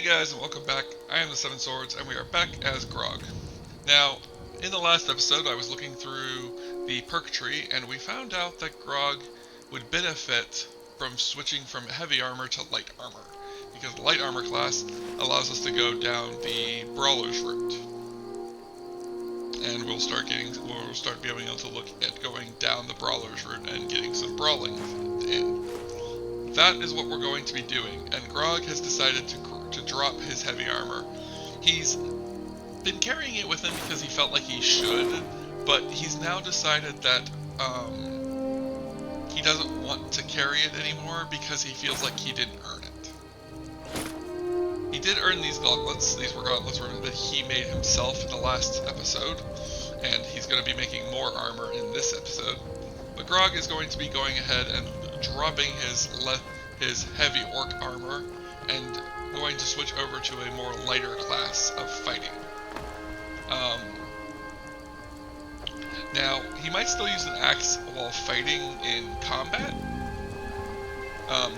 Hey guys, and welcome back. I am the Seven Swords, and we are back as Grog. Now, in the last episode, I was looking through the perk tree, and we found out that Grog would benefit from switching from heavy armor to light armor, because the light armor class allows us to go down the brawler's route, and we'll start being able to look at going down the brawler's route and getting some brawling in. That is what we're going to be doing, and Grog has decided to drop his heavy armor. He's been carrying it with him because he felt like he should, but he's now decided that he doesn't want to carry it anymore because he feels like he didn't earn it. He did earn these gauntlets. These were gauntlets that he made himself in the last episode, and he's going to be making more armor in this episode. But Grog is going to be going ahead and dropping his heavy orc armor and going to switch over to a more lighter class of fighting. Now, he might still use an axe while fighting in combat,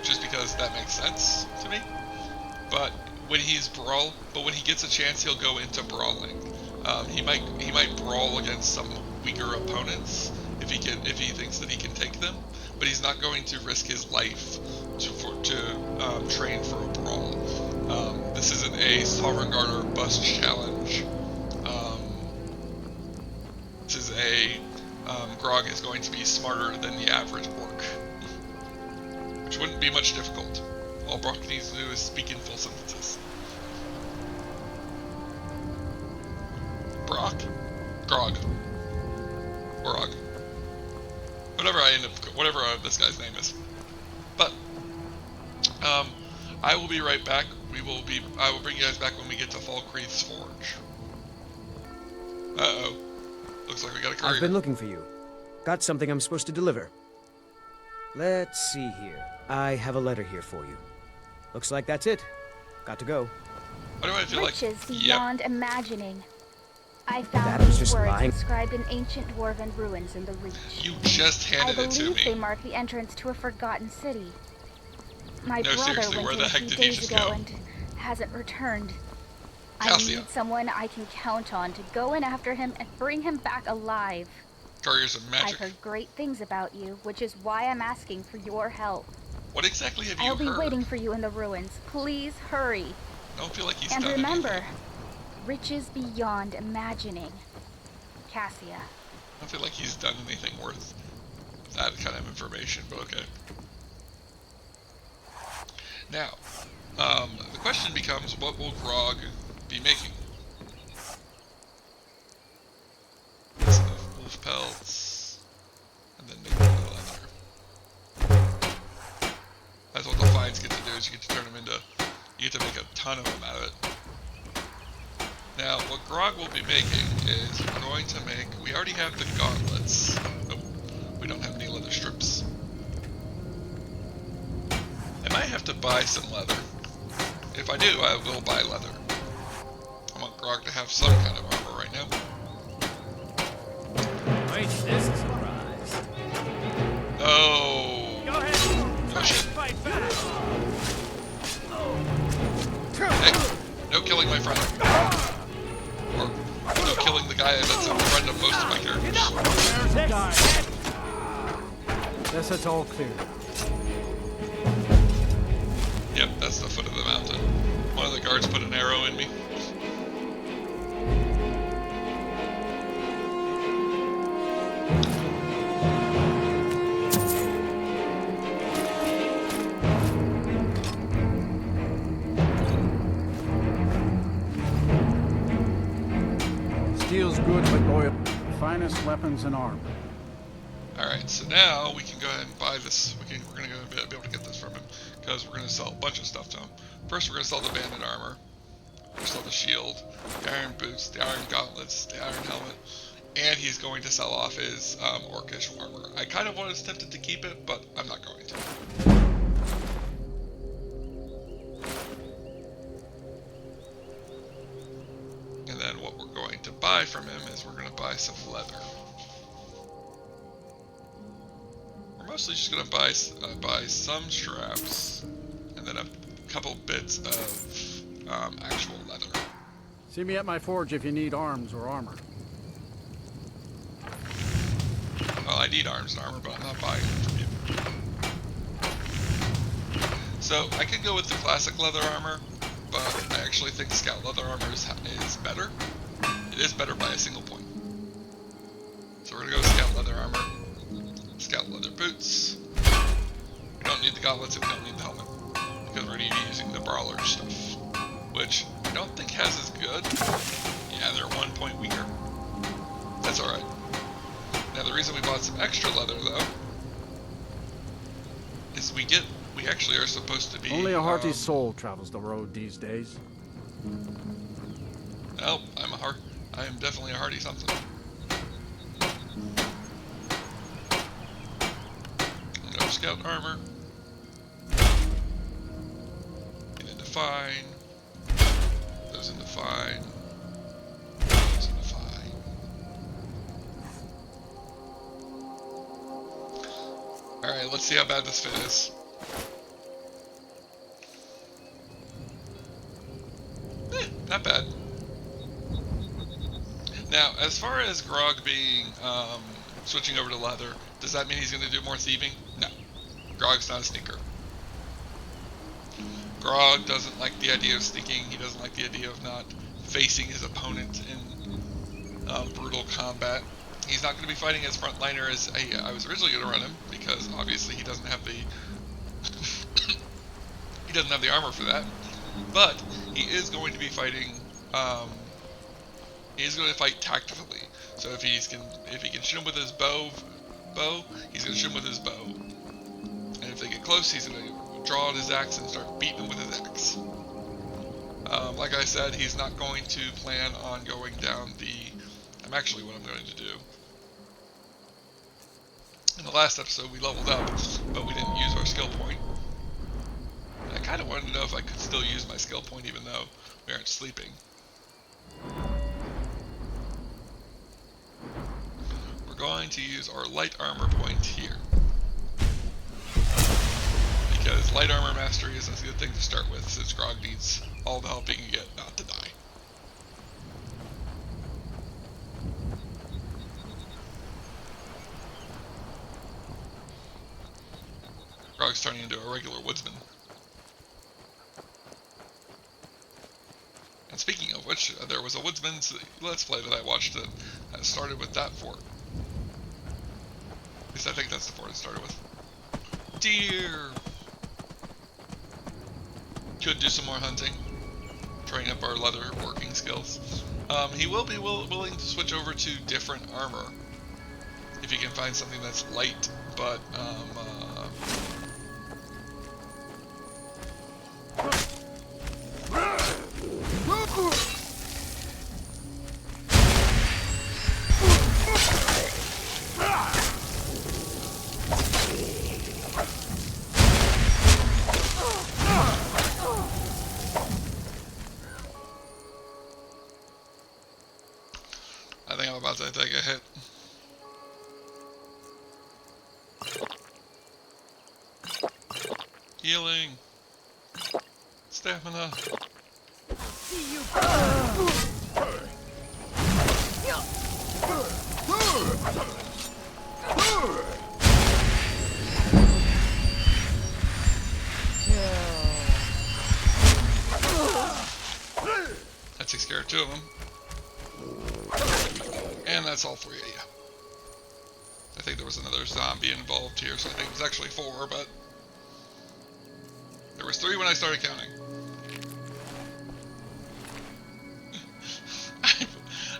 just because that makes sense to me. But when he gets a chance, he'll go into brawling. He might brawl against some weaker opponents if he thinks that he can take them, but he's not going to risk his life to train for a brawl. This isn't a Sovngarder bust challenge. This is a Grog is going to be smarter than the average orc, which wouldn't be much difficult. All Grog needs to do is speak in full sentences. Grog, Gorog, whatever this guy's name is. But I will be right back. I will bring you guys back when we get to Falkreath's Forge. Uh-oh. Looks like we got a courier. I've been looking for you. Got something I'm supposed to deliver. Let's see here. I have a letter here for you. Looks like that's it. Got to go. Why do I feel like... Riches beyond imagining. I That found was these just words lying. inscribed in ancient dwarven ruins in the Reach. You just I handed it to believe they me. mark the entrance to a forgotten city. My No, brother seriously, where went the in a heck few did he days just ago go? and hasn't returned. Calcia. I need someone I can count on to go in after him and bring him back alive. Couriers of magic. I've heard great things about you, which is why I'm asking for your help. What exactly have you I'll be heard? waiting for you in the ruins. Please hurry. I don't feel like he's And done remember, anything. riches beyond imagining. Cassia. I don't feel like he's done anything worth that kind of information, but okay. Now, the question becomes, what will Grog be making? Some wolf pelts, and then make them leather. That's what the finds get to do, is you get to turn them into, you get to make a ton of them out of it. Now, what Grog will be making is we're going to make, we already have the gauntlets. Nope, we don't have any leather strips. I might have to buy some leather. If I do, I will buy leather. I want Grog to have some kind of armor right now. Wait, this is a surprise. Oh. Go ahead. Oh shit. Fight back. Hey, no killing my friend. Or no killing the guy that's a friend of most of my characters. There's a guy. Guess that's all clear. Yep, that's the foot of the mountain. One of the guards put an arrow in me. Steel's good, but loyal. Finest weapons and armor. Alright, so now we can go ahead and buy this. We're going to be able to get this from him, because we're going to sell a bunch of stuff to him. First, we're going to sell the banded armor. We'll sell the shield, the iron boots, the iron gauntlets, the iron helmet, and he's going to sell off his orcish armor. I kind of was tempted to keep it, but I'm not going to. And then what we're going to buy from him is we're going to buy some leather. We're mostly just going to buy some straps, and then a couple bits of actual leather. See me at my forge if you need arms or armor. Well, I need arms and armor, but I'm not buying them from you. So, I could go with the classic leather armor, but I actually think scout leather armor is better. It is better by a single point. So we're gonna go with scout leather armor, scout leather boots. We don't need the gauntlets and we don't need the helmet, because we're gonna be using the brawler stuff, which I don't think has as good. Yeah, they're 1 point weaker. That's alright. Now the reason we bought some extra leather though, is we actually are supposed to be... Only a hearty soul travels the road these days. No, I am definitely a hearty something. No scout armor. Get into fine. Those into fine. Those into fine. Alright, let's see how bad this fit is. Not bad. Now, as far as Gorog being, switching over to leather, does that mean he's going to do more thieving? No. Gorog's not a sneaker. Gorog doesn't like the idea of sneaking. He doesn't like the idea of not facing his opponent in brutal combat. He's not going to be fighting as frontliner as I was originally going to run him, because obviously he doesn't have the he doesn't have the armor for that. But he is going to be fighting. He is going to fight tactically. So if he can shoot him with his bow, he's going to shoot him with his bow. And if they get close, he's going to draw out his axe and start beating them with his axe. Like I said, he's not going to plan on going down the... Actually, what I'm going to do. In the last episode, we leveled up, but we didn't use our skill point. I kind of wanted to know if I could still use my skill point even though we aren't sleeping. We're going to use our light armor point here. Because light armor mastery is a good thing to start with, since Gorog needs all the help he can get not to die. Gorog's turning into a regular woodsman. And speaking of which, there was a Woodsman's Let's Play that I watched that started with that fort. At least I think that's the fort it started with. Deer! Could do some more hunting. Train up our leather working skills. He will be willing to switch over to different armor. If he can find something that's light, but, I think I'm about to take a hit. Healing. Stamina. See you. That takes care of 2 of them. And that's all 3 of you. I think there was another zombie involved here, so I think it was actually 4, but... There was 3 when I started counting.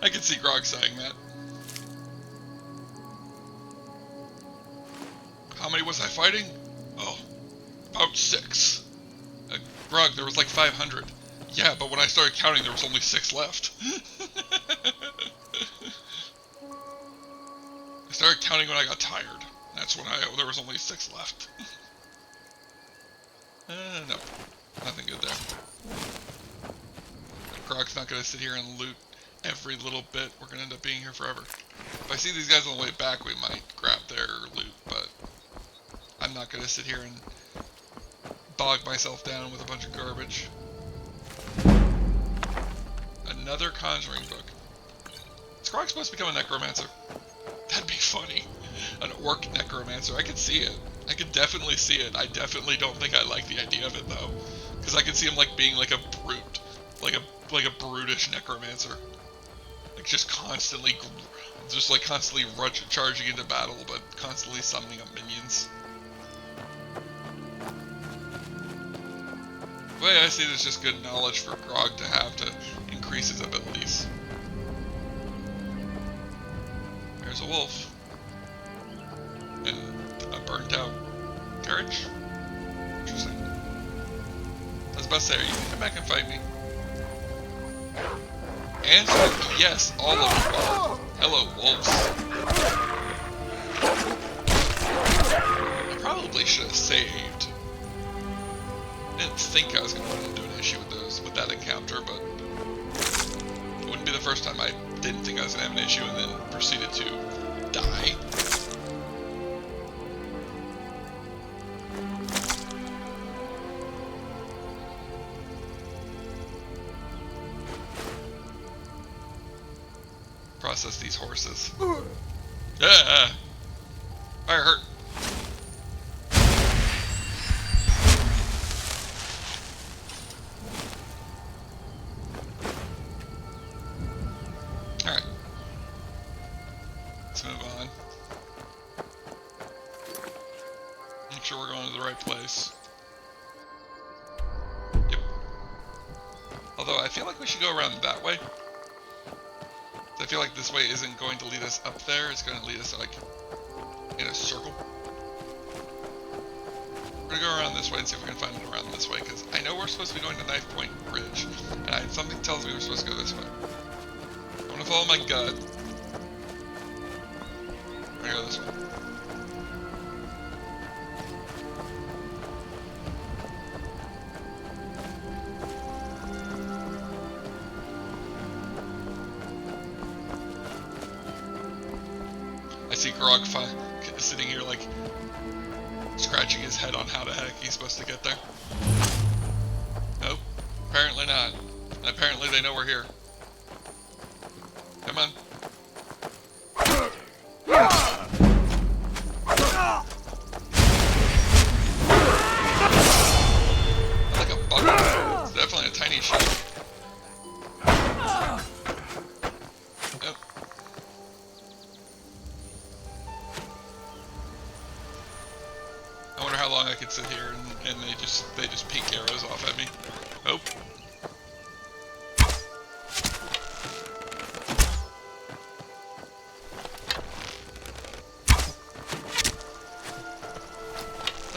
I can see Gorog saying that. How many was I fighting? Oh, about 6. Gorog, there was like 500. Yeah, but when I started counting, there was only 6 left. I started counting when I got tired. That's when there was only 6 left. Nope. Nothing good there. Gorog's not going to sit here and loot every little bit. We're going to end up being here forever. If I see these guys on the way back, we might grab their loot, but I'm not going to sit here and bog myself down with a bunch of garbage. another conjuring book. Is Grog supposed to become a necromancer? That'd be funny. An orc necromancer. I could see it. I could definitely see it. I definitely don't think I like the idea of it though, because I could see him like being like a brute, like a brutish necromancer, like just constantly charging into battle, but constantly summoning up minions. The way I see it is just good knowledge for Grog to have to increase his abilities. There's a wolf. And a burnt out carriage? Interesting. I was about to say, are you gonna come back and fight me? Answer, yes, all of you are. Hello, wolves. I probably should have saved. I didn't think I was going to run into an issue with that encounter, but it wouldn't be the first time I didn't think I was going to have an issue and then proceeded to die. Process these horses. Yeah! Fire hurt. Alright. Let's move on. Make sure we're going to the right place. Yep. Although I feel like we should go around that way. I feel like this way isn't going to lead us up there, it's going to lead us like in a circle. We're going to go around this way and see if we can find it around this way, because I know we're supposed to be going to Knife Point Bridge, and something tells me we're supposed to go this way. I'm going to follow my gut. We're going to go this way. I see Grog sitting here like scratching his head on how the heck he's supposed to get there. Nope, apparently not. And apparently they know we're here. Come on. Like a bucket. It's definitely a tiny shot. I could sit here and they just peek arrows off at me. Oh.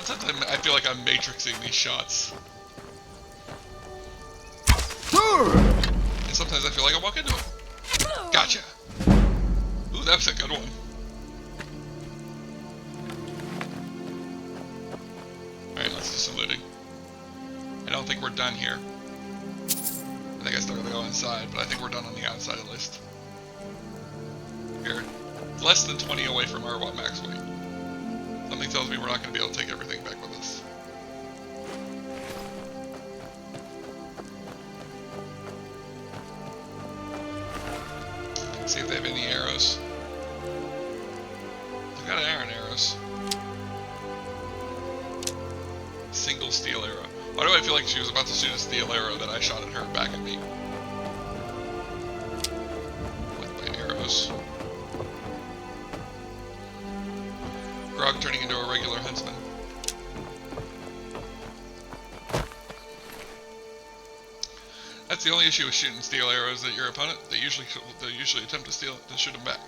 Sometimes I feel like I'm matrixing these shots. And sometimes I feel like I walk into them. Gotcha. Ooh, that was a good one. Alright, let's do some looting. I don't think we're done here. I think I still gotta go inside, but I think we're done on the outside at least. Here. Less than 20 away from our max weight. Something tells me we're not gonna be able to take everything back with us. See if they have any arrows. They've got iron arrows. Single steel arrow. Why do I feel like she was about to shoot a steel arrow that I shot at her back at me? With my arrows. Grog turning into a regular huntsman. That's the only issue with shooting steel arrows, that your opponent, they usually attempt to shoot them back.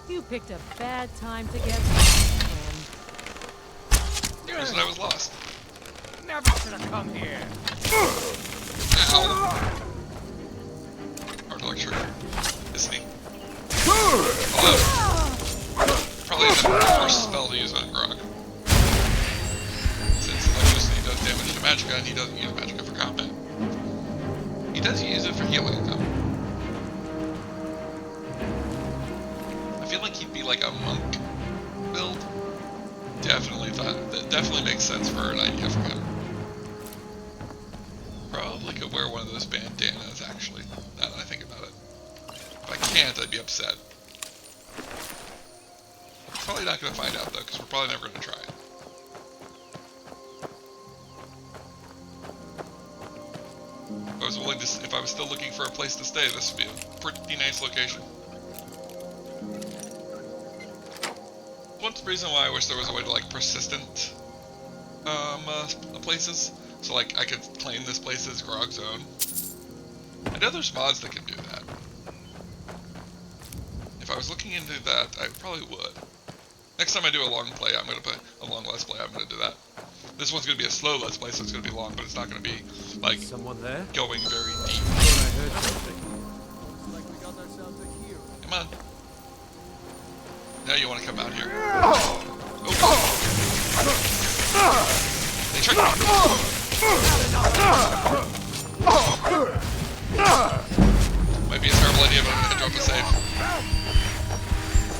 You picked a bad time to get friend. Reason I was lost. Never should have come here. Ow! Hard electric. Isn't he? Oh, probably the worst spell to use on Grog. Since electricity does damage to magicka, and he doesn't use magicka for combat. He does use it for healing, though. I feel like he'd be like a monk build. Definitely makes sense for an idea for him. Probably could wear one of those bandanas, actually, now that I think about it. If I can't, I'd be upset. Probably not going to find out, though, because we're probably never going to try it. If I was still looking for a place to stay, this would be a pretty nice location. One reason why I wish there was a way to, like, persistent places. So, like, I could claim this place as Grog Zone. I know there's mods that can do that. If I was looking into that, I probably would. Next time I do a long play, I'm going to put a long Let's Play, I'm going to do that. This one's going to be a slow Let's Play, so it's going to be long, but it's not going to be, like, Someone there? going very deep. I heard something. Come on. Now you want to come out here. Oh. They tricked me. Might be a terrible idea, but I'm going to drop a save.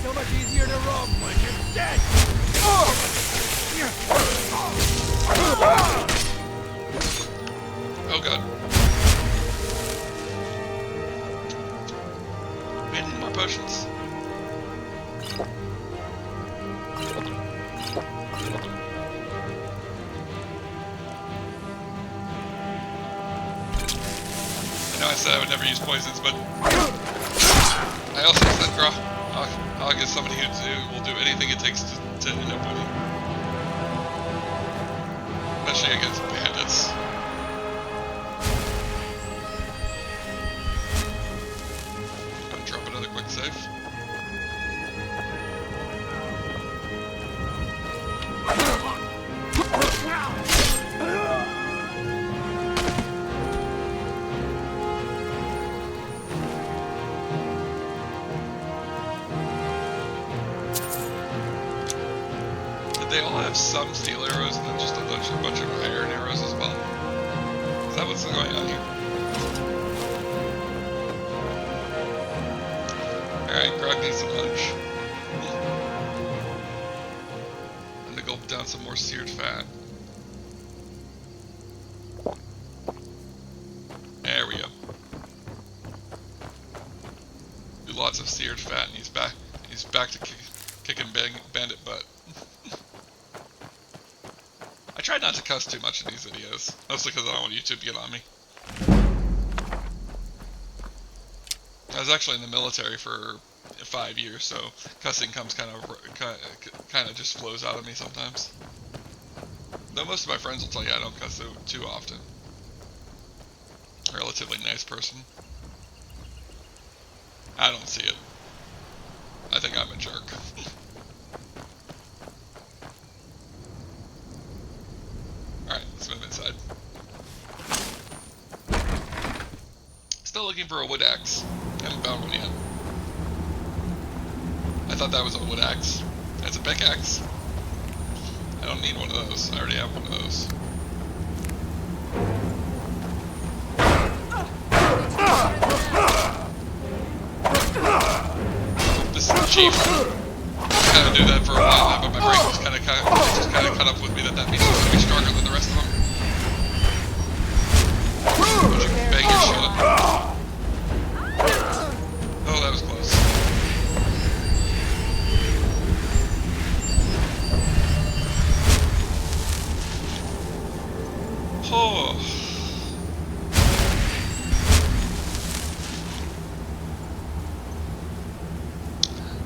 So much easier to rob when you're dead! Oh god. We need more potions. I know I said I would never use poisons, but I also said, bro, I'll get somebody who will do anything it takes to end up winning. Especially against bandits. Gonna drop another quick save. They all have some steel arrows and then just a bunch of iron arrows as well. Is that what's going on here? Alright, Grog needs some lunch. I'm gonna gulp down some more seared fat. There we go. Do lots of seared fat and he's back to kicking bandit butt. I try not to cuss too much in these videos, mostly because I don't want YouTube to get on me. I was actually in the military for 5 years, so cussing comes kind of just flows out of me sometimes. Though most of my friends will tell you I don't cuss too often. Relatively nice person. I don't see it. I think I'm a jerk. Alright, let's move inside. Still looking for a wood axe. Haven't found one yet. I thought that was a wood axe. That's a pickaxe. I don't need one of those. I already have one of those. This is the chief. I kind of knew that for a while now, but my brain just kind of caught up with me that means it's going to be stronger than the rest of them. Would you bang your shield up? Oh, that was close. Oh.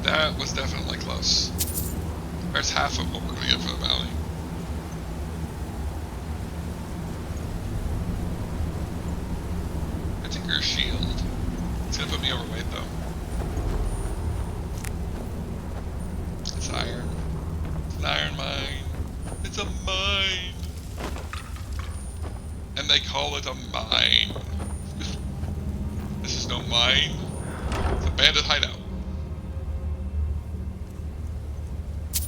That was definitely close. There's half of what we're going to get for the bounty. I think your shield. It's going to put me overweight though. It's iron. It's an iron mine. It's a mine. And they call it a mine. This is no mine. It's a bandit hideout.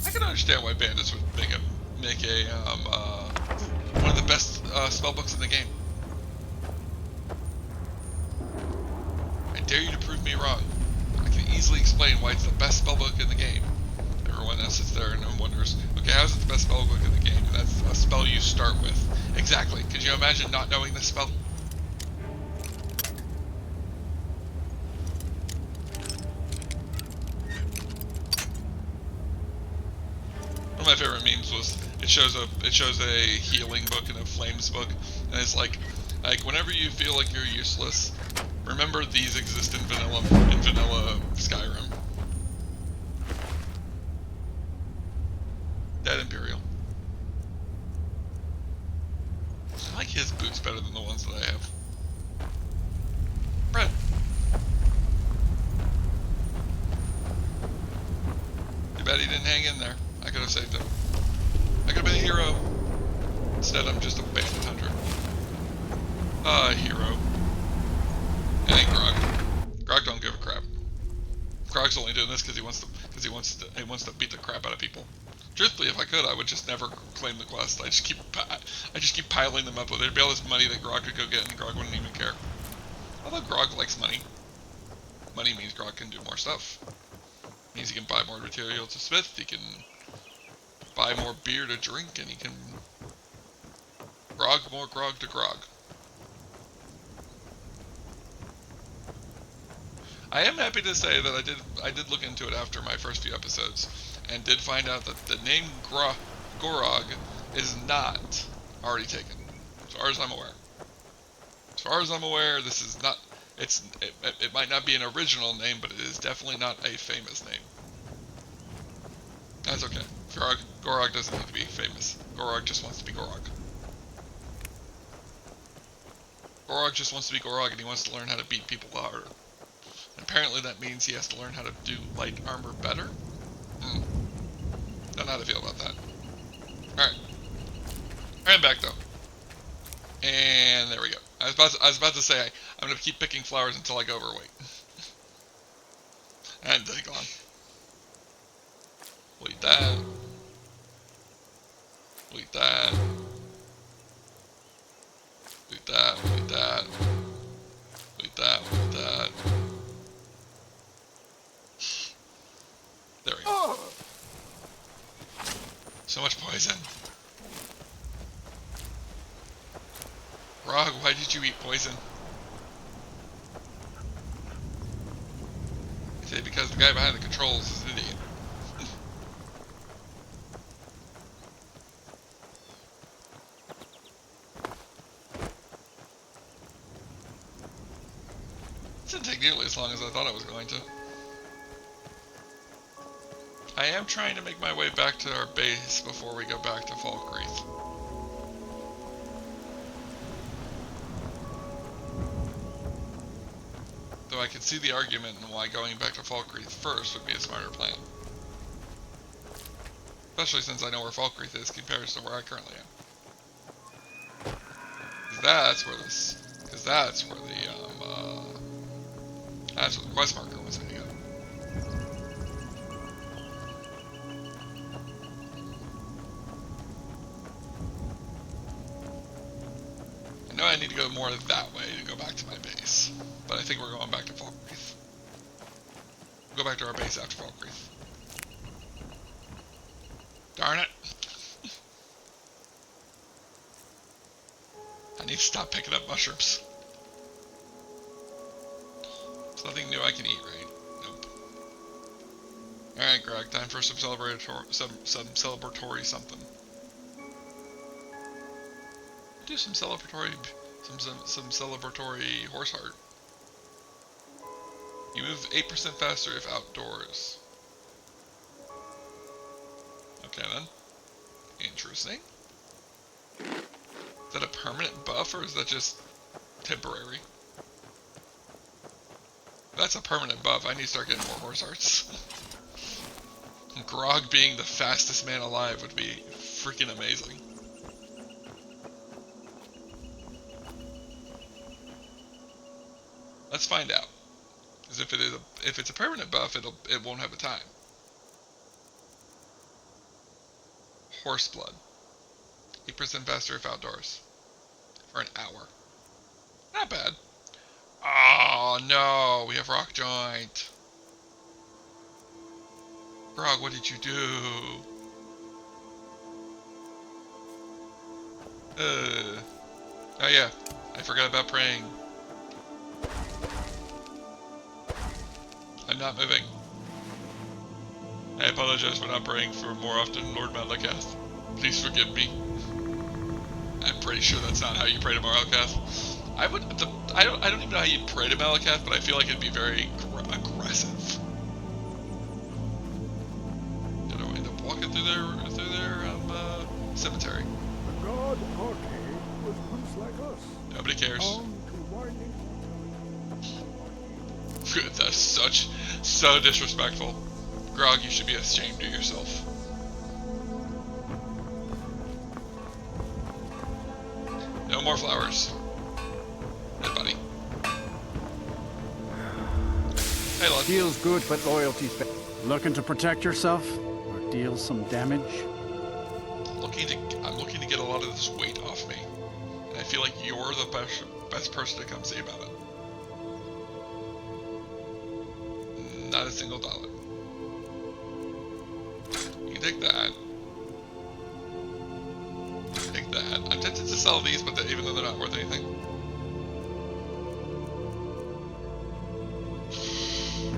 I can understand why bandits would make one of the best spellbooks in the game. I dare you to prove me wrong. I can easily explain why it's the best spellbook in the game. I everyone that sits there and wonders, okay, how's it the best spell book in the game? And that's a spell you start with. Exactly. Could you imagine not knowing this spell? One of my favorite memes was it shows a healing book and a flames book, and it's like whenever you feel like you're useless, remember these exist in vanilla Skyrim. Dead Imperial. I like his boots better than the ones that I have. Brett. Too bad he didn't hang in there. I could have saved him. I could have been a hero. Instead, I'm just a bandit hunter. Hero. It ain't Grog. Grog don't give a crap. Grog's only doing this because he wants to beat the crap out of people. Truthfully, if I could, I would just never claim the quest. I just keep piling them up. There'd be all this money that Grog could go get, and Grog wouldn't even care. Although Grog likes money. Money means Grog can do more stuff. It means he can buy more material to smith. He can buy more beer to drink, and he can grog more grog to grog. I am happy to say that I did look into it after my first few episodes, and did find out that the name Gorog is not already taken, as far as I'm aware. As far as I'm aware, this is not. It might not be an original name, but it is definitely not a famous name. That's okay. Gorog doesn't need to be famous. Gorog just wants to be Gorog. Gorog just wants to be Gorog, and he wants to learn how to beat people harder. Apparently that means he has to learn how to do light armor better? Don't know how to feel about that. Alright. I'm back though. And there we go. I was about to say I'm gonna keep picking flowers until I go overweight. And they're gone. We'll eat that. We'll eat that. We'll eat that. We'll eat that. We'll eat that. We'll eat that. There we go. So much poison. Grog, why did you eat poison? I say because the guy behind the controls is an idiot. This didn't take nearly as long as I thought it was going to. I am trying to make my way back to our base before we go back to Falkreath. Though I can see the argument and why going back to Falkreath first would be a smarter plan. Especially since I know where Falkreath is compared to where I currently am. That's where that's where the quest marker was heading up. I know I need to go more that way to go back to my base, but I think we're going back to Falkreath. We'll go back to our base after Falkreath. Darn it! I need to stop picking up mushrooms. There's nothing new I can eat, right? Nope. Alright, Greg, time for some celebratory something. Do some celebratory horse heart. You move 8% faster if outdoors. Okay then. Interesting. Is that a permanent buff or is that just temporary? If that's a permanent buff, I need to start getting more horse hearts. Grog being the fastest man alive would be freaking amazing. Let's find out. Because if it's a permanent buff, it won't have a time. Horse blood. 8% faster if outdoors. For an hour. Not bad. Oh no, we have rock joint. Grog, what did you do? Oh yeah, I forgot about praying. I'm not moving. I apologize for not praying for more often, Lord Malakath. Please forgive me. I'm pretty sure that's not how you pray to Malakath. I don't even know how you'd pray to Malakath, but I feel like it'd be very aggressive. Did I end up walking through their cemetery? The god Arcade was once like us. Nobody cares. Home to winding. That's so disrespectful. Grog, you should be ashamed of yourself. No more flowers. Hey, buddy. Hey, look. Deal's good, but loyalty's better. Looking to protect yourself or deal some damage? I'm looking to get a lot of this weight off me, and I feel like you're the best person to come see about it. Not a single dollar. You can take that. Take that. I'm tempted to sell these, but even though they're not worth anything.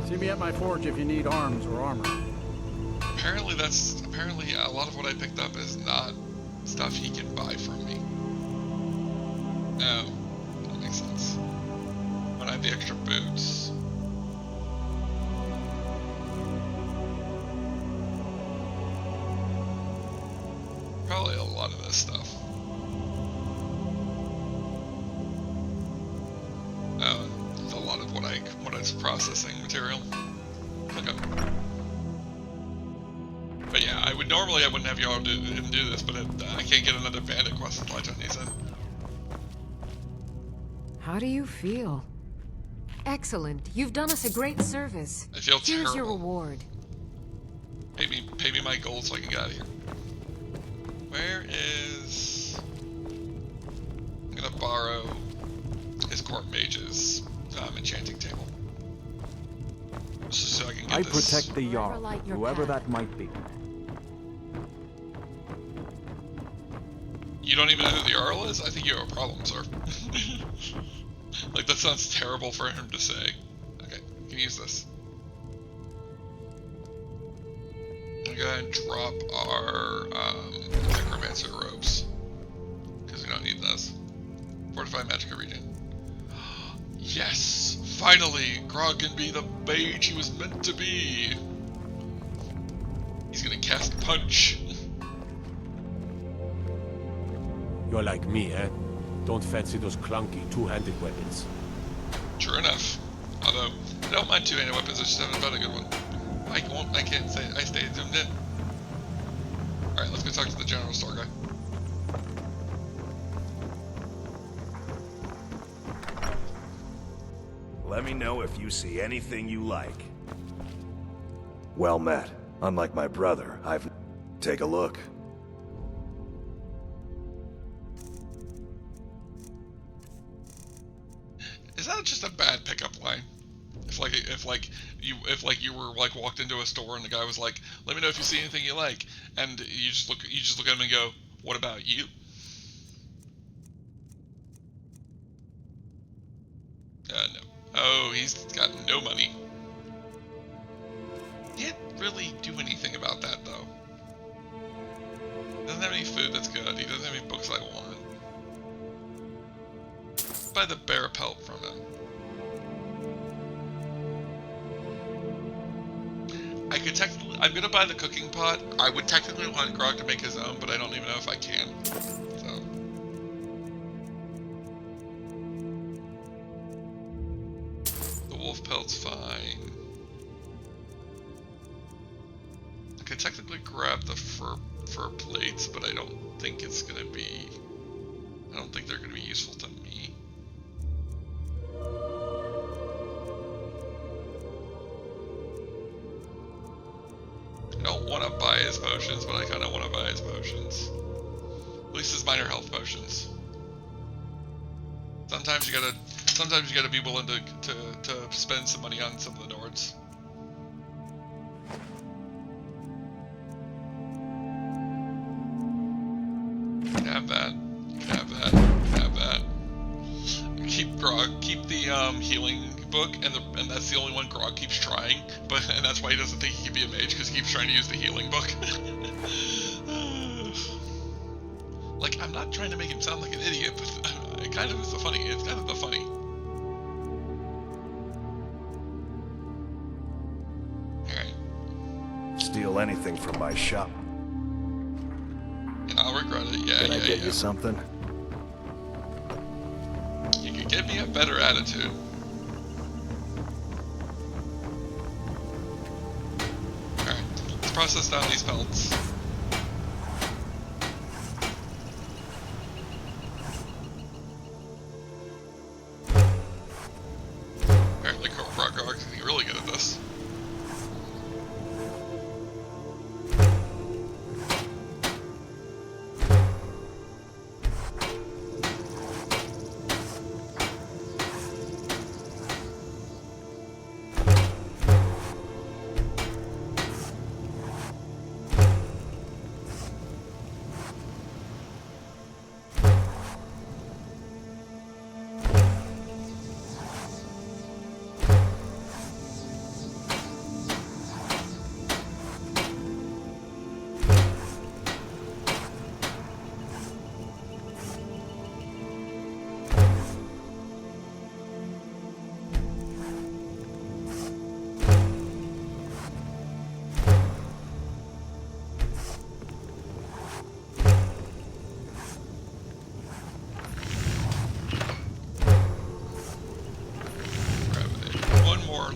See me at my forge if you need arms or armor. Apparently a lot of what I picked up is not stuff he can buy from me. Oh, that makes sense. When I have the extra boots. Probably a lot of this stuff. Oh, a lot of what it's processing material. Okay. But yeah, I wouldn't have y'all do this, but I can't get another bandit quest until I turn these in. How do you feel? Excellent. You've done us a great service. I feel Here's your terrible. reward. Pay me my gold so I can get out of here. Where is... I'm gonna borrow his court mage's enchanting table. So I can get I this. protect the Forever Jarl, light your whoever path. that might be. You don't even know who the Jarl is? I think you have a problem, sir. Like, that sounds terrible for him to say. Okay, you can use this. I'm gonna go ahead and drop our necromancer robes, because we don't need those. Fortify magical region. Yes! Finally! Grog can be the mage he was meant to be! He's gonna cast Punch. You're like me, eh? Don't fancy those clunky two-handed weapons. True enough. Although, I don't mind two-handed weapons, I just haven't found a good one. I can't say, I stayed zoomed in. Alright, let's go talk to the general store guy. Let me know if you see anything you like. Well met. Unlike my brother, I've... Take a look. Is that just a bad pickup line? If you were like walked into a store and the guy was like, "Let me know if you see anything you like," and you just look at him and go, "What about you?" No. Oh, he's got no money. He didn't really do anything about that though. He doesn't have any food that's good. He doesn't have any books I want. Buy the bear pelt from him. I could technically, I'm gonna buy the cooking pot. I would technically want Grog to make his own, but I don't even know if I can. So. The wolf pelt's fine. I could technically grab the fur plates, but I don't think it's gonna be, I don't think they're gonna be useful to me. I don't want to buy his potions, but I kind of want to buy his potions. At least his minor health potions. Sometimes you gotta be willing to spend some money on some of the Nords. have that. Have that. Have that. Keep Grog. Keep the healing book, and that's the only one Grog keeps trying. And that's why he doesn't think he can be a mage, because he keeps trying to use the healing book. Like, I'm not trying to make him sound like an idiot, but it kind of is the funny. It's kind of the funny. All right. Steal anything from my shop. And I'll regret it. Yeah, Can I get yeah. you something? You could give me a better attitude. Alright, let's process down these pellets. Apparently Grog is getting really good at this.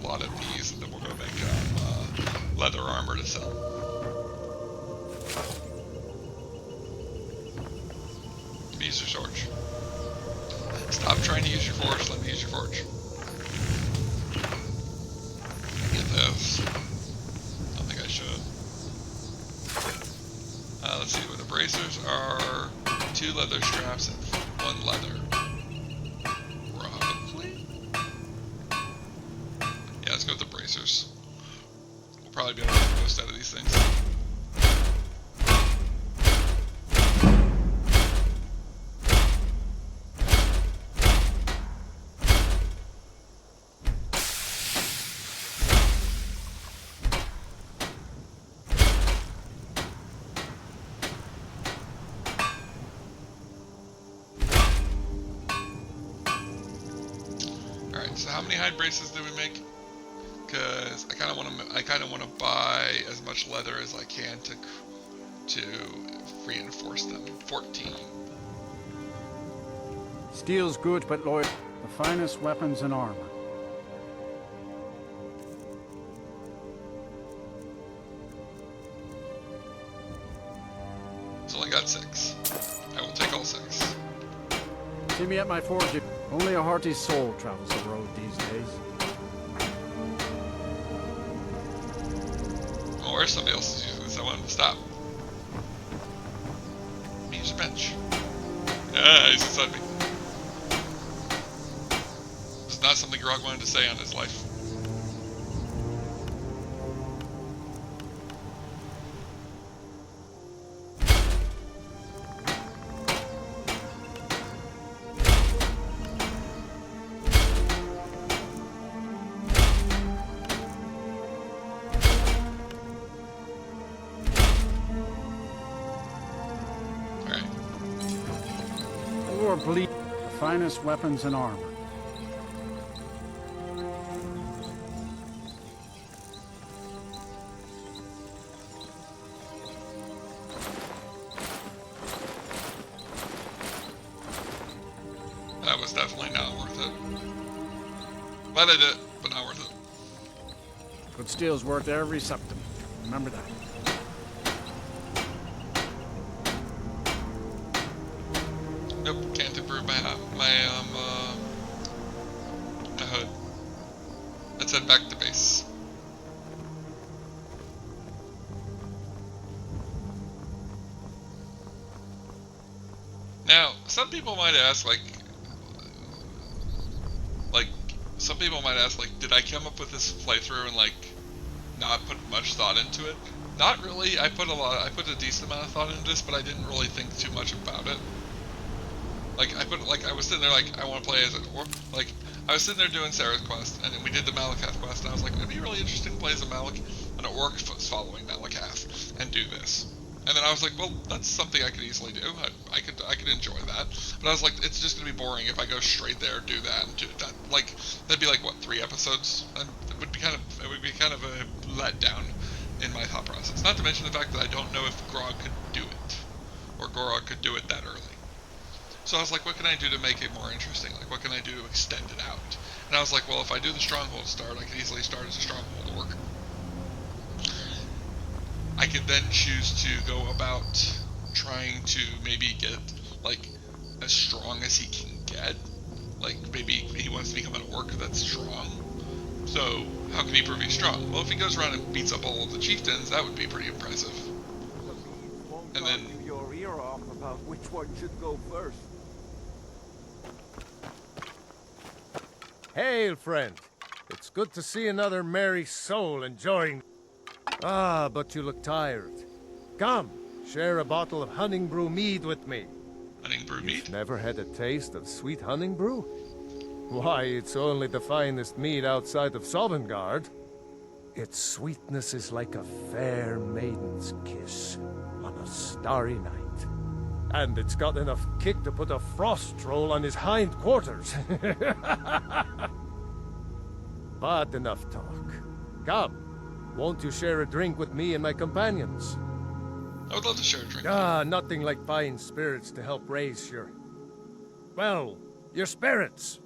Lot of these, and then we're gonna make leather armor to sell. Use your forge. Stop trying to use your forge. Let me use your forge. Get this. I think I should. Let's see what the bracers are. 2 leather straps and 1 leather. Let's go with the bracers. We'll probably be able to get the most out of these things. Alright, so how many hide braces did we make? Because I kind of want to buy as much leather as I can to reinforce them. 14. Steel's good, but loyal. The finest weapons and armor. It's only got 6. I will take all 6. See me at my forge. Only a hearty soul travels the road these days. Or somebody else is using this. I want him to stop. Let me use a bench. Yeah, he's inside me. This is not something Grog wanted to say on his life. The finest weapons and armor. That was definitely not worth it. Glad I did, but not worth it. Good steel's worth every septim. Remember that. Nope, can't improve my hood. Let's head back to base. Now, some people might ask, some people might ask, did I come up with this playthrough and, not put much thought into it? Not really. I put a decent amount of thought into this, but I didn't really think too much about it. Like, I was sitting there like, I want to play as an orc. Like, I was sitting there doing Sarah's quest, and then we did the Malakath quest, and I was like, it'd be really interesting to play as an orc following Malakath, and do this. And then I was like, well, that's something I could easily do. I could enjoy that. But I was like, it's just gonna be boring if I go straight there, do that, and do that. Like, that'd be like, what, 3 episodes? And it would be kind of a letdown in my thought process. Not to mention the fact that I don't know if Gorog could do it, or Gorog could do it that early. So I was like, what can I do to make it more interesting? Like, what can I do to extend it out? And I was like, well, if I do the Stronghold start, I could easily start as a Stronghold orc. I could then choose to go about trying to maybe get, like, as strong as he can get. Like, maybe he wants to become an orc that's strong. So, how can he prove he's strong? Well, if he goes around and beats up all of the chieftains, that would be pretty impressive. And then your ear off about which one should go first. Hail, friend. It's good to see another merry soul enjoying... Ah, but you look tired. Come, share a bottle of hunting brew mead with me. Hunting brew mead? You've never had a taste of sweet hunting brew? Why, it's only the finest mead outside of Sovngarde. Its sweetness is like a fair maiden's kiss on a starry night. And it's got enough kick to put a frost troll on his hind quarters. But enough talk. Come, won't you share a drink with me and my companions? I would love to share a drink. Ah, nothing like buying spirits to help raise your... well, your spirits.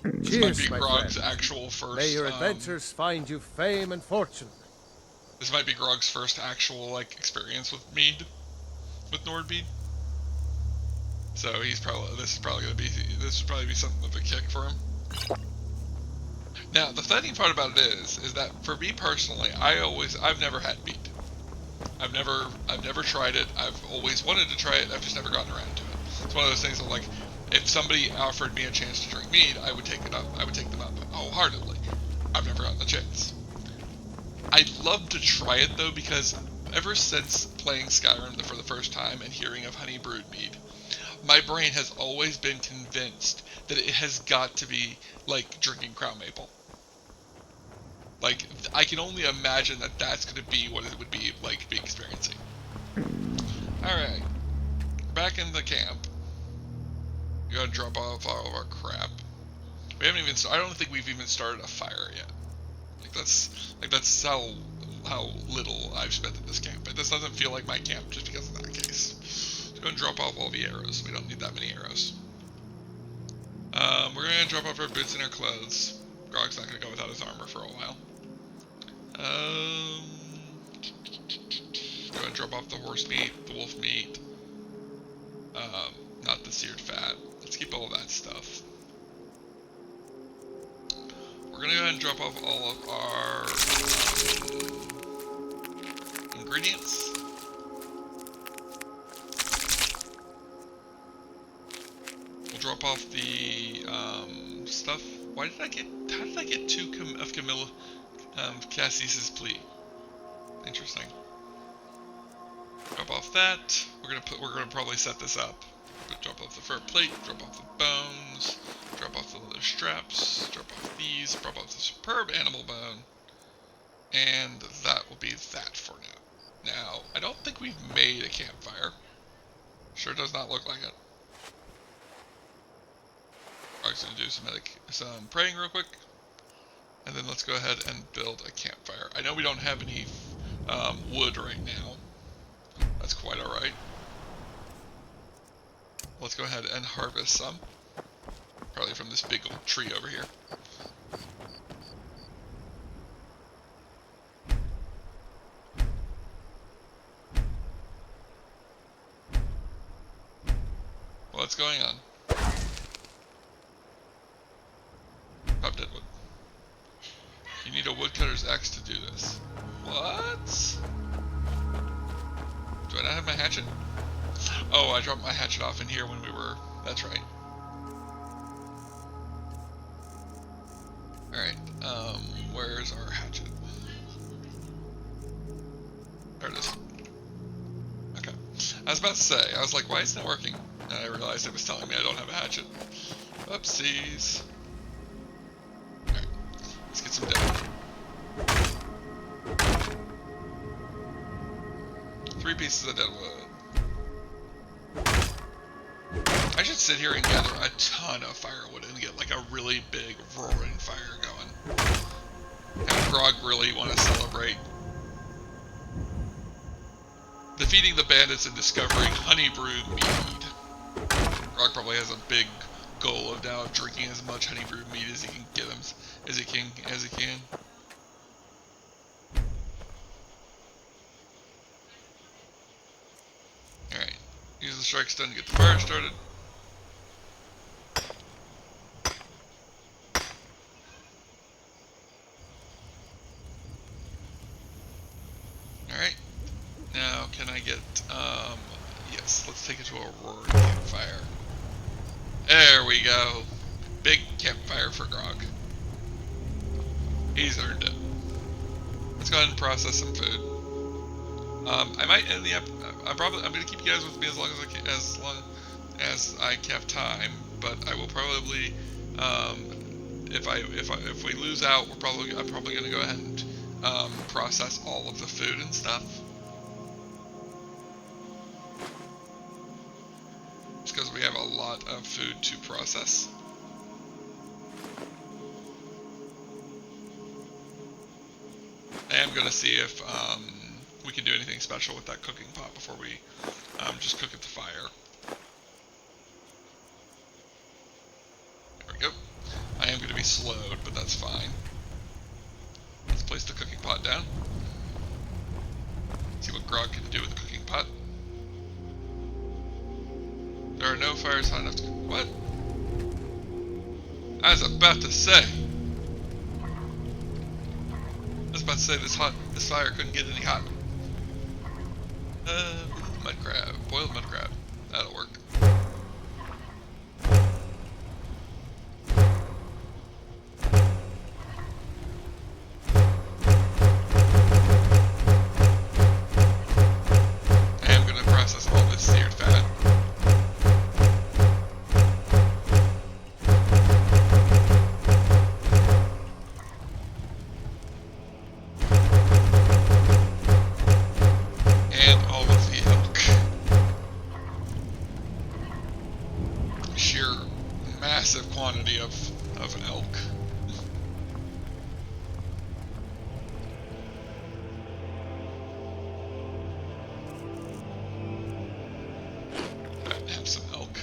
This Cheers, might be my Grog's friend. actual first... May your adventures find you fame and fortune. This might be Grog's first actual, like, experience with mead. With Nordmead. So he's probably... This would probably be something of a kick for him. Now, the funny part about it is that for me personally, I've never had mead. I've never tried it. I've always wanted to try it. I've just never gotten around to it. It's one of those things that, like, if somebody offered me a chance to drink mead, I would take it up. I would take them up wholeheartedly. I've never gotten the chance. I'd love to try it though, because ever since playing Skyrim for the first time and hearing of honey brewed mead, my brain has always been convinced that it has got to be like drinking Crown Maple. Like, I can only imagine that that's going to be what it would be like to be experiencing. Alright. Back in the camp. We gotta drop off all of our crap. We haven't even... I don't think we've even started a fire yet. Like, that's how little I've spent in this camp. But this doesn't feel like my camp just because of that case. Let's go and drop off all the arrows. We don't need that many arrows. We're gonna drop off our boots and our clothes. Grog's not gonna go without his armor for a while. Go and drop off the horse meat, the wolf meat. Not the seared fat. Let's keep all of that stuff. We're gonna go ahead and drop off all of our ingredients. We'll drop off the stuff. How did I get two of Cassis's plea? Interesting. Drop off that. We're gonna probably set this up. Drop off the fur plate, drop off the bones, drop off the leather straps, drop off these, drop off the superb animal bone, and that will be that for now. Now, I don't think we've made a campfire. Sure does not look like it. I'm just gonna do some praying real quick, and then let's go ahead and build a campfire. I know we don't have any wood right now. That's quite alright. Let's go ahead and harvest some. Probably from this big old tree over here. What's going on? Pop dead wood. You need a woodcutter's axe to do this. What? Do I not have my hatchet? Oh, I dropped my hatchet off in here when we were... That's right. Alright, where's our hatchet? There it is. I was about to say, I was like, why isn't it working? And I realized it was telling me I don't have a hatchet. Oopsies. Alright, let's get some dead. 3 pieces of dead wood. I should sit here and gather a ton of firewood and get like a really big roaring fire going. And Grog really want to celebrate defeating the bandits and discovering honey brewed mead. Grog probably has a big goal of now drinking as much honey brewed mead as he can get him, as he can. Alright, use the strike stun to get the fire started. Alright, now can I get, yes, let's take it to a roaring campfire. There we go. Big campfire for Grog. He's earned it. Let's go ahead and process some food. I might end the I'm gonna keep you guys with me as long as I have time, but I will probably if we lose out, I'm probably gonna go ahead and process all of the food and stuff. Just because we have a lot of food to process. I am gonna see if we can do anything special with that cooking pot before we just cook at the fire. There we go. I am going to be slowed, but that's fine. Let's place the cooking pot down. See what Grog can do with the cooking pot. There are no fires hot enough to... What? I was about to say. I was about to say this fire couldn't get any hotter. Mud crab. Boiled mud crab. That'll work. I am gonna process all this seared fat. Massive quantity of elk. Have some elk.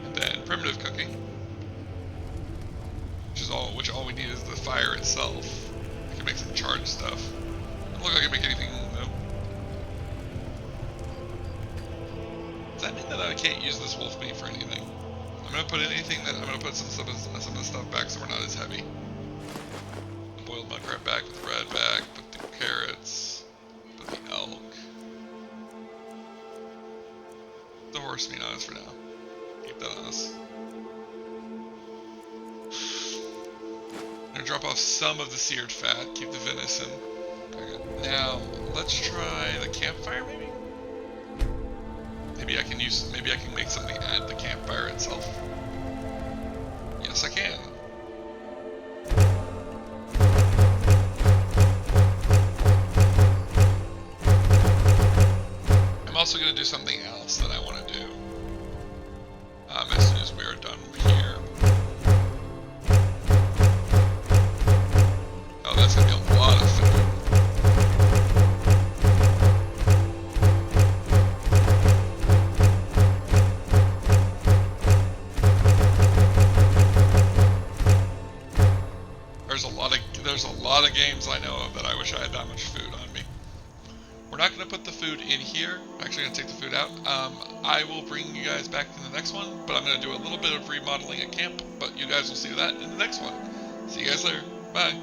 And then primitive cooking. Which all we need is the fire itself. I can make some charred stuff. Doesn't look like I can make anything though. Does that mean that I can't use this wolf meat for anything? I'm gonna put some of the stuff back so we're not as heavy. Boiled mud crab back, put the red back, put the carrots, put the elk. The horse meat on us for now. Keep that on us. I'm gonna drop off some of the seared fat, keep the venison. Okay. Now let's try the campfire maybe? Maybe I can make something at the campfire itself. Yes, I can. I'm also going to do something else that I want to do as soon as we are done here. Oh, that's going to be a lot of food. There's a lot of games I know of that I wish I had that much food on me. We're not going to put the food in here. I'm actually going to take the food out. I will bring you guys back to the next one, but I'm going to do a little bit of remodeling at camp, but you guys will see that in the next one. See you guys later. Bye.